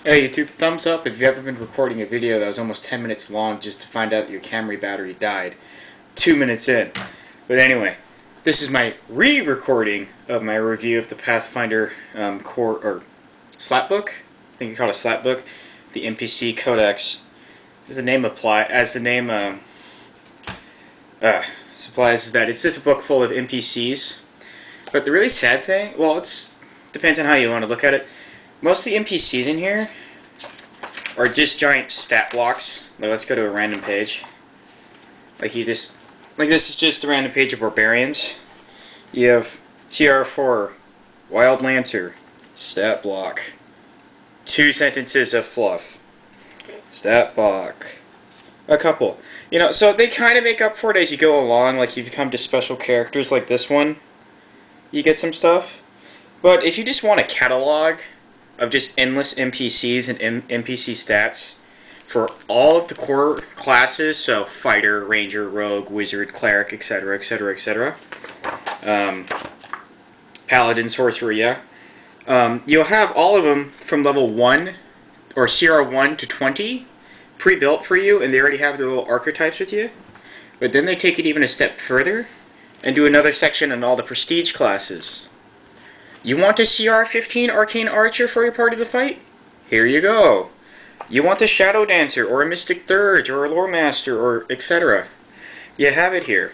Hey YouTube, thumbs up if you've ever been recording a video that was almost 10 minutes long just to find out your Camry battery died 2 minutes in. But anyway, this is my re-recording of my review of the Pathfinder core or slapbook. I think you call it a slapbook. The NPC CODEX, as the name supplies, is that it's just a book full of NPCs. But the really sad thing, well, it depends on how you want to look at it. Most of the NPCs in here are just giant stat blocks. Like, let's go to a random page. Like this is just a random page of barbarians. You have TR4, Wild Lancer, stat block. 2 sentences of fluff, stat block. A couple. You know, so they kind of make up for it as you go along. Like, you come to special characters like this one, you get some stuff. But if you just want a catalog of just endless NPCs and NPC stats for all of the core classes, so fighter, ranger, rogue, wizard, cleric, etc., etc., etc. Paladin, sorcerer, yeah. You'll have all of them from level 1 or CR 1 to 20 pre-built for you, and they already have their little archetypes with you. But then they take it even a step further and do another section on all the prestige classes. You want a CR 15 Arcane Archer for your part of the fight? Here you go. You want a Shadow Dancer, or a Mystic Dirge, or a Lore Master, or etc. You have it here.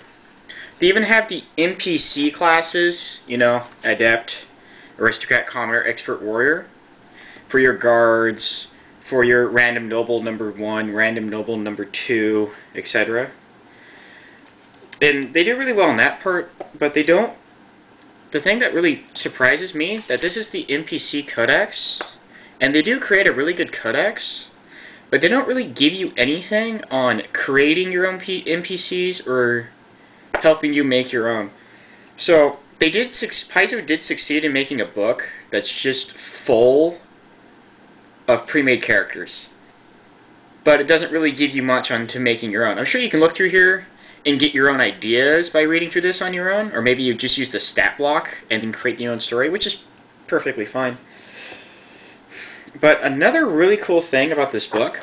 They even have the NPC classes, you know, Adept, Aristocrat, Commoner, Expert, Warrior, for your guards, for your Random Noble number 1, Random Noble number 2, etc. And they do really well in that part, but they don't. The thing that really surprises me, that this is the NPC Codex, and they do create a really good codex, but they don't really give you anything on creating your own NPCs or helping you make your own. So Paizo did succeed in making a book that's just full of pre-made characters, but it doesn't really give you much on to making your own. I'm sure you can look through here and get your own ideas by reading through this on your own, or maybe you just use the stat block and then create your own story, which is perfectly fine. But another really cool thing about this book,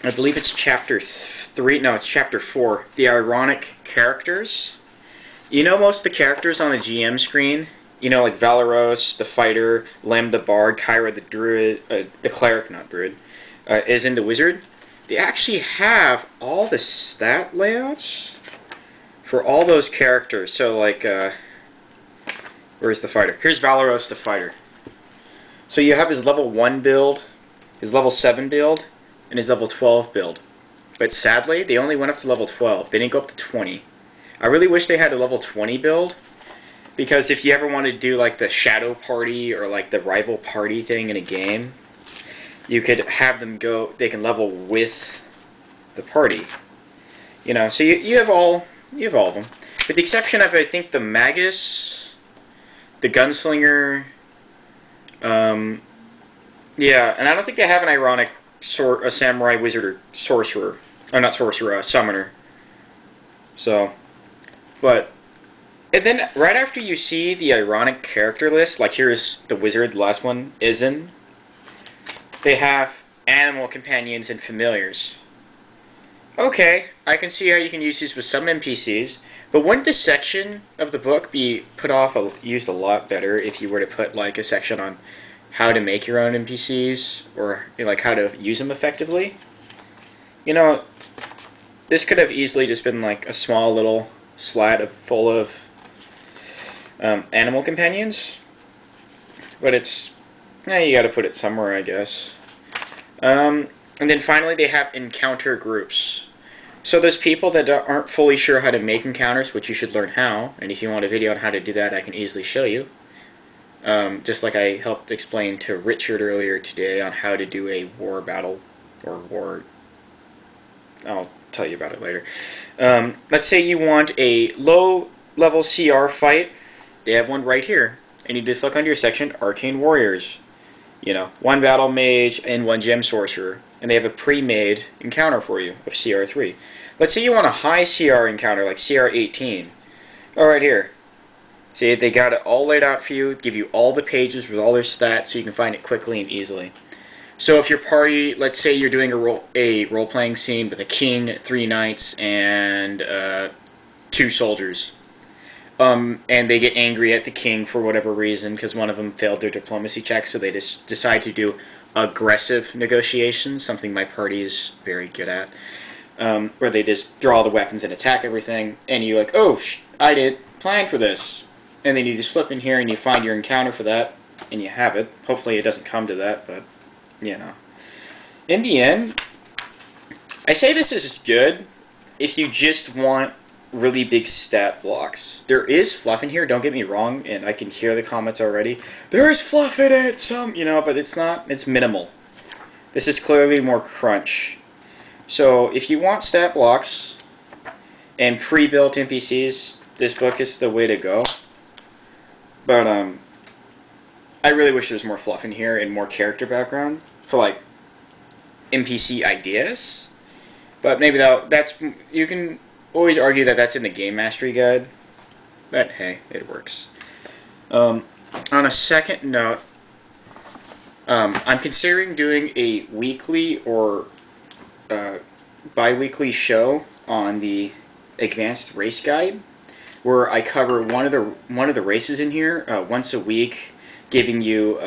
I believe it's chapter 3, no, it's chapter 4, the ironic characters. You know most of the characters on the GM screen, you know, like Valeros, the fighter, Lem the bard, Kyra the druid, the cleric, not druid, is in the wizard. They actually have all the stat layouts for all those characters. So, like, where's the fighter? Here's Valeros the fighter. So you have his level 1 build, his level 7 build, and his level 12 build. But sadly, they only went up to level 12. They didn't go up to 20. I really wish they had a level 20 build, because if you ever want to do, like, the shadow party or, like, the rival party thing in a game, you could have them go, they can level with the party. You know, so you have all of them. With the exception of, I think, the Magus, the Gunslinger, yeah, and I don't think they have an ironic a Samurai, Wizard, or Sorcerer. Oh, not Sorcerer, Summoner. So, but, and then right after you see the ironic character list, like here's the Wizard, the last one, Izin. They have animal companions and familiars. Okay, I can see how you can use these with some NPCs, but wouldn't this section of the book be used a lot better if you were to put, like, a section on how to make your own NPCs, or, you know, like, how to use them effectively? You know, this could have easily just been, like, a small little slat full of animal companions, but it's, you gotta put it somewhere, I guess. And then finally they have encounter groups. So there's people that aren't fully sure how to make encounters, which you should learn how, and if you want a video on how to do that, I can easily show you. Just like I helped explain to Richard earlier today on how to do a war battle, or war, I'll tell you about it later. Let's say you want a low-level CR fight. They have one right here, and you just look under your section, Arcane Warriors. You know, 1 Battle Mage and 1 Gem Sorcerer. And they have a pre-made encounter for you of CR3. Let's say you want a high CR encounter, like CR 18. Oh, right here. See, they got it all laid out for you, give you all the pages with all their stats so you can find it quickly and easily. So if your party, let's say you're doing a role-playing scene with a king, 3 knights, and 2 soldiers, and they get angry at the king for whatever reason because one of them failed their diplomacy check, so they just decide to do aggressive negotiations, something my party is very good at, where they just draw the weapons and attack everything, and you're like, oh, I didn't plan for this. And then you just flip in here and you find your encounter for that, and you have it. Hopefully it doesn't come to that, but, you know. In the end, I say this is good if you just want really big stat blocks. There is fluff in here, don't get me wrong, and I can hear the comments already. There is fluff in it, but it's not, it's minimal. This is clearly more crunch. So if you want stat blocks and pre-built NPCs, this book is the way to go. But I really wish there was more fluff in here and more character background for like NPC ideas. But maybe that's, you can always argue that that's in the Game Mastery Guide. But hey, it works. On a second note, I'm considering doing a weekly or bi-weekly show on the Advanced Race Guide, where I cover one of the races in here once a week, giving you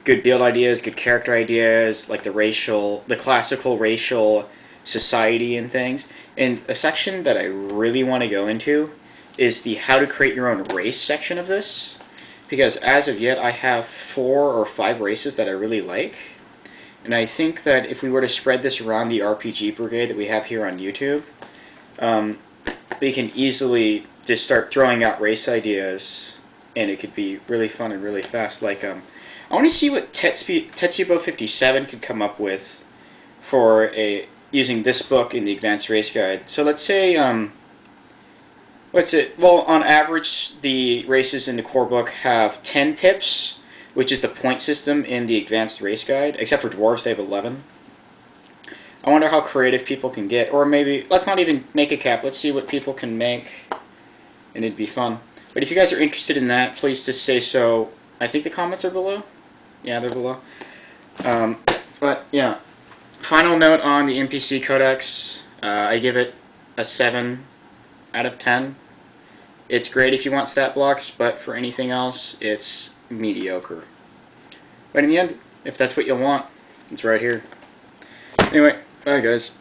good build ideas, good character ideas, like the classical racial society and things. And a section that I really want to go into is the how to create your own race section of this, because as of yet I have 4 or 5 races that I really like, and I think that if we were to spread this around the RPG Brigade that we have here on YouTube, we can easily just start throwing out race ideas, and it could be really fun and really fast. Like, I want to see what Tetsubo 57 could come up with for using this book in the Advanced Race Guide. So let's say, well, on average, the races in the core book have 10 pips, which is the point system in the Advanced Race Guide, except for dwarves, they have 11. I wonder how creative people can get, or maybe, let's not even make a cap, let's see what people can make, and it'd be fun. But if you guys are interested in that, please just say so. I think the comments are below. Yeah, they're below. But, yeah. Final note on the NPC Codex, I give it a 7 out of 10. It's great if you want stat blocks, but for anything else, it's mediocre. But in the end, if that's what you want, it's right here. Anyway, bye guys.